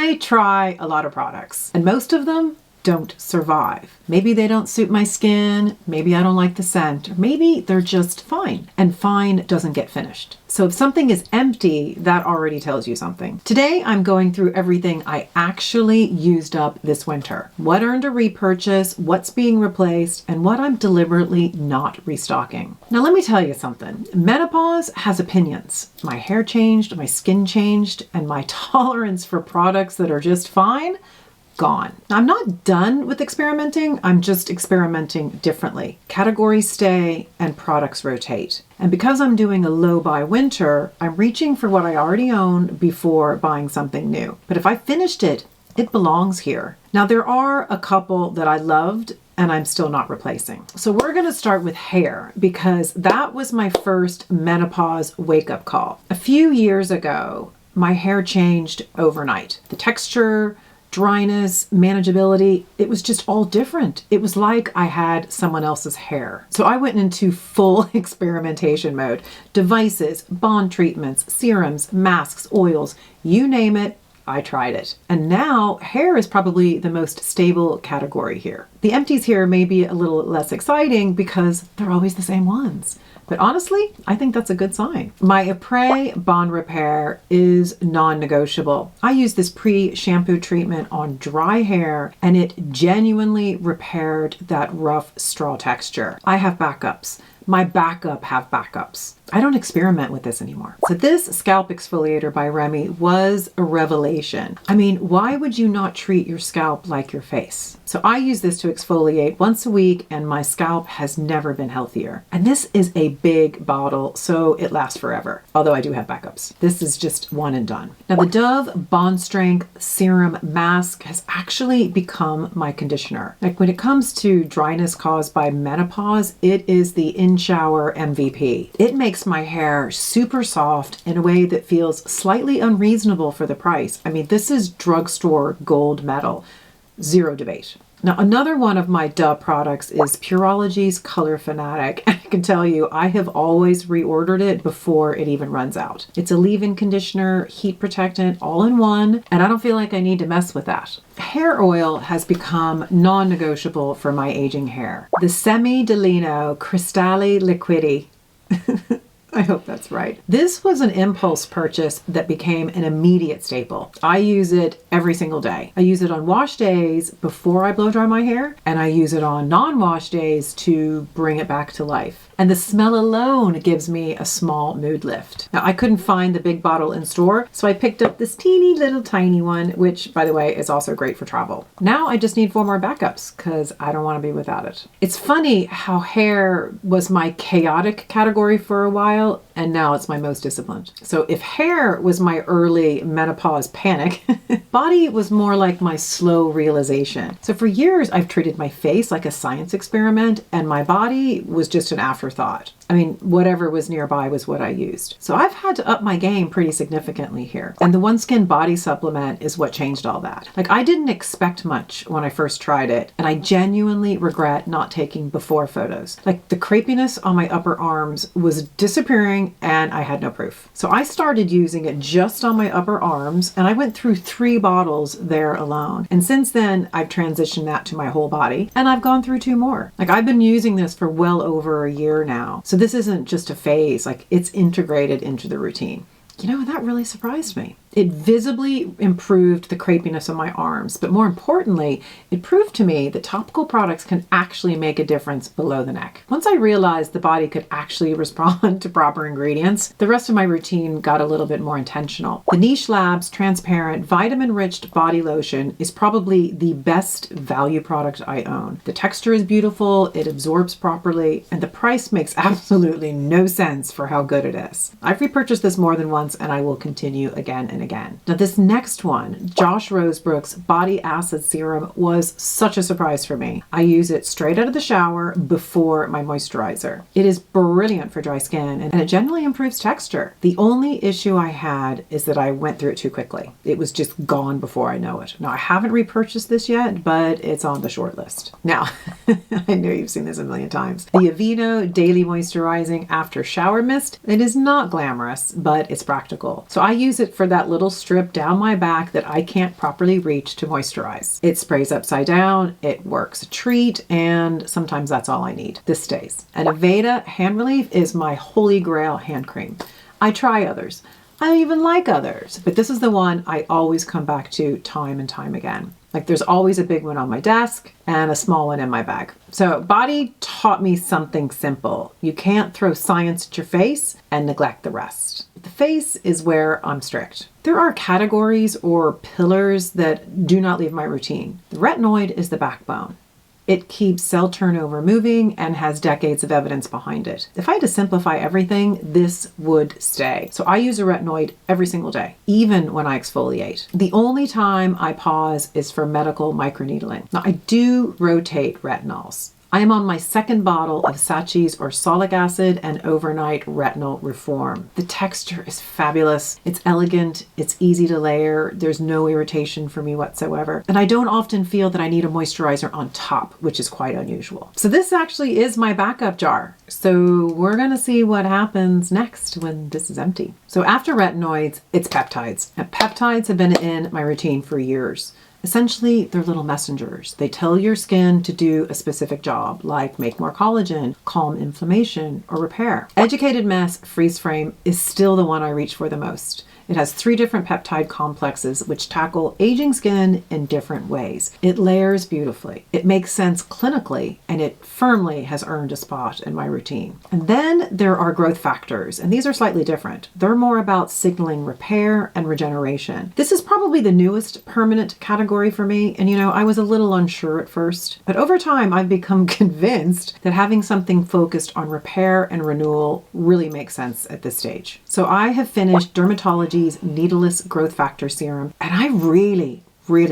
I try a lot of products, and most of them don't survive. Maybe they don't suit my skin, maybe I don't like the scent, or maybe they're just fine, and fine doesn't get finished. So if something is empty, that already tells you something. Today, I'm going through everything I actually used up this winter. What earned a repurchase, what's being replaced, and what I'm deliberately not restocking. Now let me tell you something. Menopause has opinions. My hair changed, my skin changed, and my tolerance for products that are just fine gone. Now, I'm not done with experimenting. I'm just experimenting differently. Categories stay and products rotate. And because I'm doing a low buy winter, I'm reaching for what I already own before buying something new. But if I finished it, it belongs here. Now, there are a couple that I loved and I'm still not replacing. So we're gonna start with hair because that was my first menopause wake-up call. A few years ago, my hair changed overnight. The texture, dryness, manageability, it was just all different. It was like I had someone else's hair. So I went into full experimentation mode. Devices, bond treatments, serums, masks, oils, you name it, I tried it. And now hair is probably the most stable category here. The empties here may be a little less exciting because they're always the same ones. But honestly, I think that's a good sign. My Apres Bond Repair is non-negotiable. I use this pre-shampoo treatment on dry hair and it genuinely repaired that rough straw texture. I have backups. My backup have backups. I don't experiment with this anymore. So this scalp exfoliator by Remy was a revelation. I mean, why would you not treat your scalp like your face? So I use this to exfoliate once a week and my scalp has never been healthier. And this is a big bottle, so it lasts forever. Although I do have backups. This is just one and done. Now the Dove Bond Strength Serum Mask has actually become my conditioner. Like when it comes to dryness caused by menopause, it is the in-shower MVP. It makes my hair super soft in a way that feels slightly unreasonable for the price. I mean, this is drugstore gold medal. Zero debate. Now, another one of my Dove products is Pureology's Color Fanatic. And I can tell you, I have always reordered it before it even runs out. It's a leave-in conditioner, heat protectant, all in one, and I don't feel like I need to mess with that. Hair oil has become non-negotiable for my aging hair. The Semi Delino Cristalli Liquidi. I hope that's right. This was an impulse purchase that became an immediate staple. I use it every single day. I use it on wash days before I blow dry my hair, and I use it on non-wash days to bring it back to life. And the smell alone gives me a small mood lift. Now, I couldn't find the big bottle in store, so I picked up this teeny little tiny one, which, by the way, is also great for travel. Now I just need 4 more backups because I don't want to be without it. It's funny how hair was my chaotic category for a while, and now it's my most disciplined. So if hair was my early menopause panic, body was more like my slow realization. So for years, I've treated my face like a science experiment, and my body was just an afterthought. I mean, whatever was nearby was what I used. So I've had to up my game pretty significantly here. And the OneSkin body supplement is what changed all that. Like, I didn't expect much when I first tried it, and I genuinely regret not taking before photos. Like, the crepiness on my upper arms was disappearing and I had no proof. So I started using it just on my upper arms, and I went through 3 bottles there alone. And since then, I've transitioned that to my whole body, and I've gone through 2 more. Like, I've been using this for well over a year now. So this isn't just a phase, like it's integrated into the routine. You know, that really surprised me. It visibly improved the crepiness of my arms, but more importantly, it proved to me that topical products can actually make a difference below the neck. Once I realized the body could actually respond to proper ingredients, the rest of my routine got a little bit more intentional. The Niche Labs Transparent Vitamin-Rich Body Lotion is probably the best value product I own. The texture is beautiful, it absorbs properly, and the price makes absolutely no sense for how good it is. I've repurchased this more than once, and I will continue again and again. Now this next one, Josh Rosebrook's Body Acid Serum, was such a surprise for me. I use it straight out of the shower before my moisturizer. It is brilliant for dry skin and it generally improves texture. The only issue I had is that I went through it too quickly. It was just gone before I know it. Now I haven't repurchased this yet, but it's on the short list. Now, I know you've seen this a million times. The Aveeno Daily Moisturizing After Shower Mist. It is not glamorous, but it's practical. So I use it for that that little strip down my back that I can't properly reach to moisturize. It sprays upside down, it works a treat, and sometimes that's all I need. This stays. And Aveda Hand Relief is my holy grail hand cream. I try others. I even like others, but this is the one I always come back to time and time again. Like there's always a big one on my desk and a small one in my bag. So Body taught me something simple. You can't throw science at your face and neglect the rest. The face is where I'm strict. There are categories or pillars that do not leave my routine. The retinoid is the backbone. It keeps cell turnover moving and has decades of evidence behind it. If I had to simplify everything, this would stay. So I use a retinoid every single day, even when I exfoliate. The only time I pause is for medical microneedling. Now I do rotate retinols. I am on my second bottle of Sachi's Orsolic acid and overnight retinol reform. The texture is fabulous. It's elegant. It's easy to layer. There's no irritation for me whatsoever. And I don't often feel that I need a moisturizer on top, which is quite unusual. So this actually is my backup jar. So we're going to see what happens next when this is empty. So after retinoids, it's peptides. And peptides have been in my routine for years. Essentially, they're little messengers. They tell your skin to do a specific job, like make more collagen, calm inflammation, or repair. Educated Mess Freeze Frame is still the one I reach for the most. It has 3 different peptide complexes which tackle aging skin in different ways. It layers beautifully. It makes sense clinically, and it firmly has earned a spot in my routine. And then there are growth factors, and these are slightly different. They're more about signaling repair and regeneration. This is probably the newest permanent category for me, and I was a little unsure at first, but over time I've become convinced that having something focused on repair and renewal really makes sense at this stage. So I have finished Dermatology Needleless Growth Factor Serum, and I really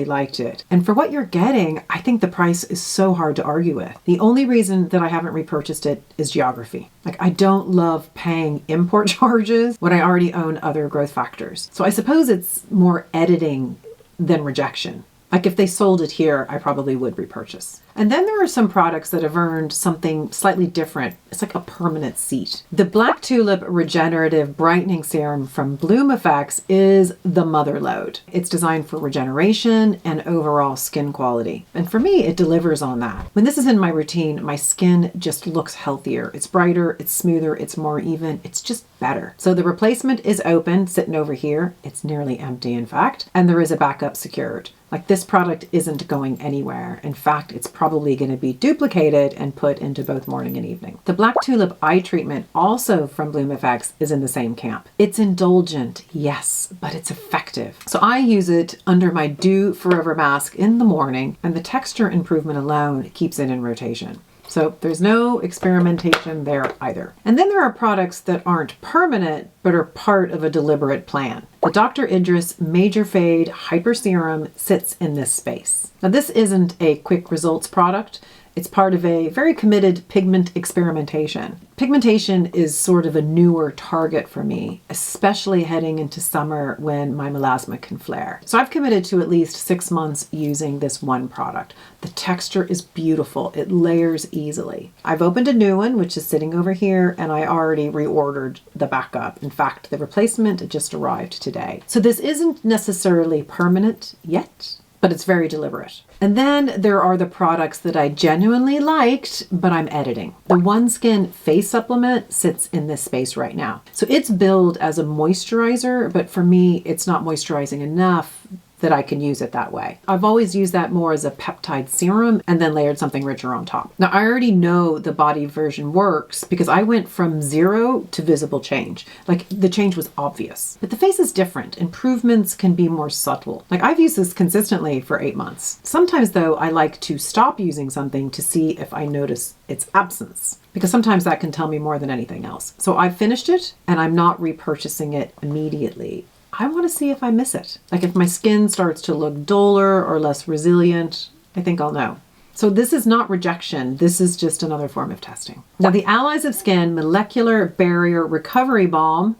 liked it. And for what you're getting, I think the price is so hard to argue with. The only reason that I haven't repurchased it is geography. Like I don't love paying import charges when I already own other growth factors. So I suppose it's more editing than rejection. Like if they sold it here, I probably would repurchase. And then there are some products that have earned something slightly different. It's like a permanent seat. The Black Tulip Regenerative Brightening Serum from Bloom Effects is the mother lode. It's designed for regeneration and overall skin quality. And for me, it delivers on that. When this is in my routine, my skin just looks healthier. It's brighter, it's smoother, it's more even, it's just better. So the replacement is open, sitting over here. It's nearly empty, in fact, and there is a backup secured. Like this product isn't going anywhere. In fact, it's probably going to be duplicated and put into both morning and evening. The Black Tulip Eye Treatment, also from Bloom Effects, is in the same camp. It's indulgent, yes, but it's effective. So I use it under my Dew Forever mask in the morning, and the texture improvement alone keeps it in rotation. So there's no experimentation there either. And then there are products that aren't permanent, but are part of a deliberate plan. The Dr. Idris Major Fade Hyper Serum sits in this space. Now this isn't a quick results product. It's part of a very committed pigment experimentation. Pigmentation is sort of a newer target for me, especially heading into summer when my melasma can flare. So I've committed to at least 6 months using this one product. The texture is beautiful. It layers easily. I've opened a new one, which is sitting over here, and I already reordered the backup. In fact, the replacement just arrived today. So this isn't necessarily permanent yet, but it's very deliberate. And then there are the products that I genuinely liked, but I'm editing. The OneSkin Face Supplement sits in this space right now. So it's billed as a moisturizer, but for me, it's not moisturizing enough that I can use it that way. I've always used that more as a peptide serum and then layered something richer on top. Now I already know the body version works because I went from 0 to visible change. Like the change was obvious. But the face is different. Improvements can be more subtle. Like I've used this consistently for 8 months. Sometimes though, I like to stop using something to see if I notice its absence, because sometimes that can tell me more than anything else. So I've finished it and I'm not repurchasing it immediately. I want to see if I miss it. Like if my skin starts to look duller or less resilient, I think I'll know. So this is not rejection. This is just another form of testing. Now the Allies of Skin Molecular Barrier Recovery Balm,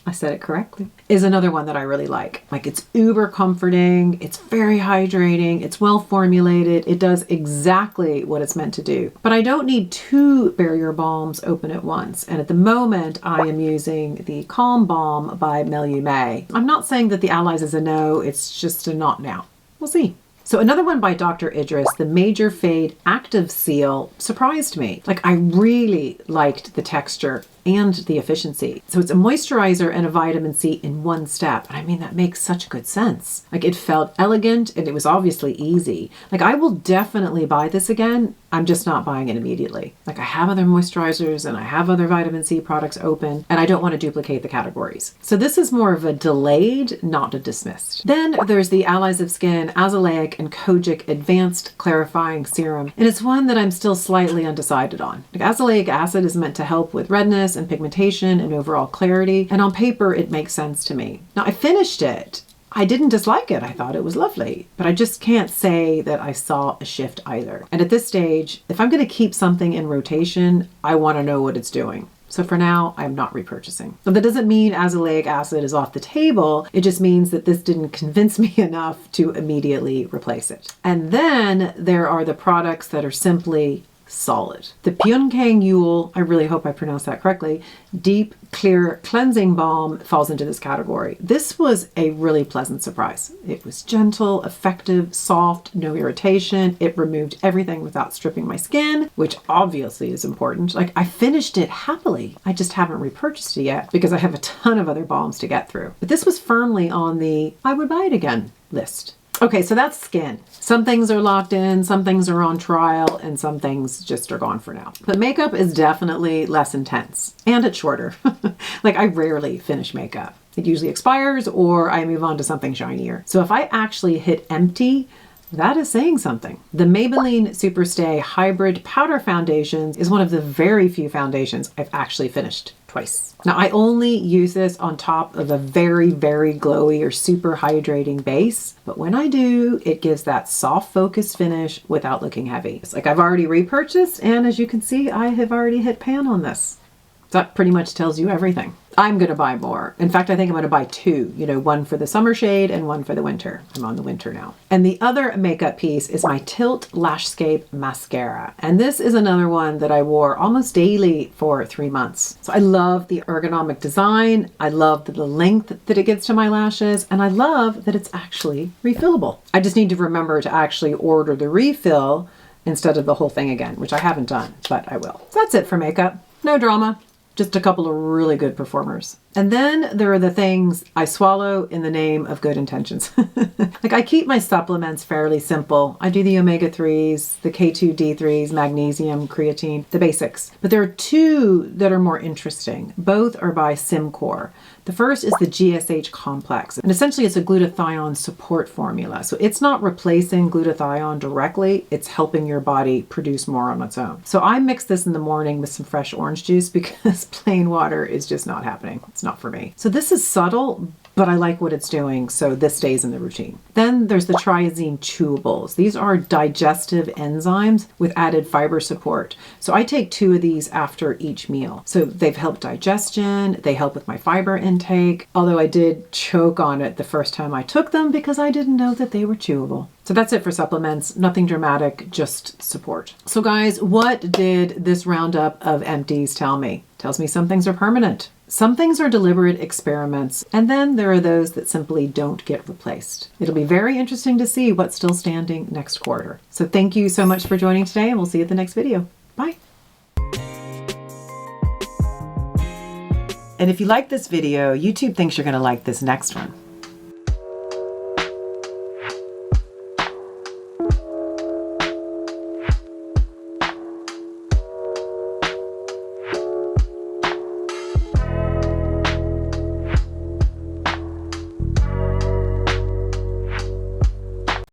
I said it correctly, is another one that I really like. Like, it's uber comforting, it's very hydrating, it's well formulated, it does exactly what it's meant to do. But I don't need 2 barrier balms open at once. And at the moment, I am using the Calm Balm by Meliu May. I'm not saying that the Allies is a no, it's just a not now. We'll see. So another one by Dr. Idris, the Major Fade Active Seal, surprised me. Like, I really liked the texture and the efficiency. So it's a moisturizer and a vitamin C in one step. And I mean, that makes such good sense. Like, it felt elegant and it was obviously easy. Like, I will definitely buy this again. I'm just not buying it immediately. Like, I have other moisturizers and I have other vitamin C products open, and I don't want to duplicate the categories. So this is more of a delayed, not a dismissed. Then there's the Allies of Skin Azelaic and Kojic Advanced Clarifying Serum. And it's one that I'm still slightly undecided on. Like, azelaic acid is meant to help with redness and pigmentation and overall clarity. And on paper, it makes sense to me. Now, I finished it. I didn't dislike it. I thought it was lovely, but I just can't say that I saw a shift either. And at this stage, if I'm going to keep something in rotation, I want to know what it's doing. So for now, I'm not repurchasing. So that doesn't mean azelaic acid is off the table. It just means that this didn't convince me enough to immediately replace it. And then there are the products that are simply solid. The Pyeongkang Yule, I really hope I pronounced that correctly, Deep Clear Cleansing Balm falls into this category. This was a really pleasant surprise. It was gentle, effective, soft, no irritation. It removed everything without stripping my skin, which obviously is important. Like, I finished it happily. I just haven't repurchased it yet because I have a ton of other balms to get through. But this was firmly on the I would buy it again list. Okay, so that's skin. Some things are locked in, some things are on trial, and some things just are gone for now. But makeup is definitely less intense, and it's shorter. Like, I rarely finish makeup. It usually expires or I move on to something shinier. So if I actually hit empty, that is saying something. The Maybelline Superstay Hybrid Powder Foundation is one of the very few foundations I've actually finished twice. Now, I only use this on top of a very, very glowy or super hydrating base, but when I do, it gives that soft focus finish without looking heavy. It's like I've already repurchased, and as you can see, I have already hit pan on this. That pretty much tells you everything. I'm going to buy more. In fact, I think I'm going to buy 2, one for the summer shade and one for the winter. I'm on the winter now. And the other makeup piece is my Tilt Lashscape Mascara. And this is another one that I wore almost daily for 3 months. So I love the ergonomic design. I love the length that it gives to my lashes. And I love that it's actually refillable. I just need to remember to actually order the refill instead of the whole thing again, which I haven't done, but I will. So that's it for makeup. No drama. Just a couple of really good performers. And then there are the things I swallow in the name of good intentions. Like, I keep my supplements fairly simple. I do the omega-3s, the K2D3s, magnesium, creatine, the basics. But there are 2 that are more interesting. Both are by Simcore. The first is the GSH complex, and essentially it's a glutathione support formula. So it's not replacing glutathione directly, it's helping your body produce more on its own. So I mix this in the morning with some fresh orange juice because plain water is just not happening. It's not for me. So this is subtle, but I like what it's doing, so this stays in the routine. Then there's the triazine chewables. These are digestive enzymes with added fiber support. So I take 2 of these after each meal. So they've helped digestion, they help with my fiber intake, although I did choke on it the first time I took them because I didn't know that they were chewable. So that's it for supplements. Nothing dramatic, just support. So guys, what did this roundup of empties tell me? Tells me some things are permanent. Some things are deliberate experiments, and then there are those that simply don't get replaced. It'll be very interesting to see what's still standing next quarter. So thank you so much for joining today, and we'll see you at the next video. Bye. And if you like this video, YouTube thinks you're going to like this next one.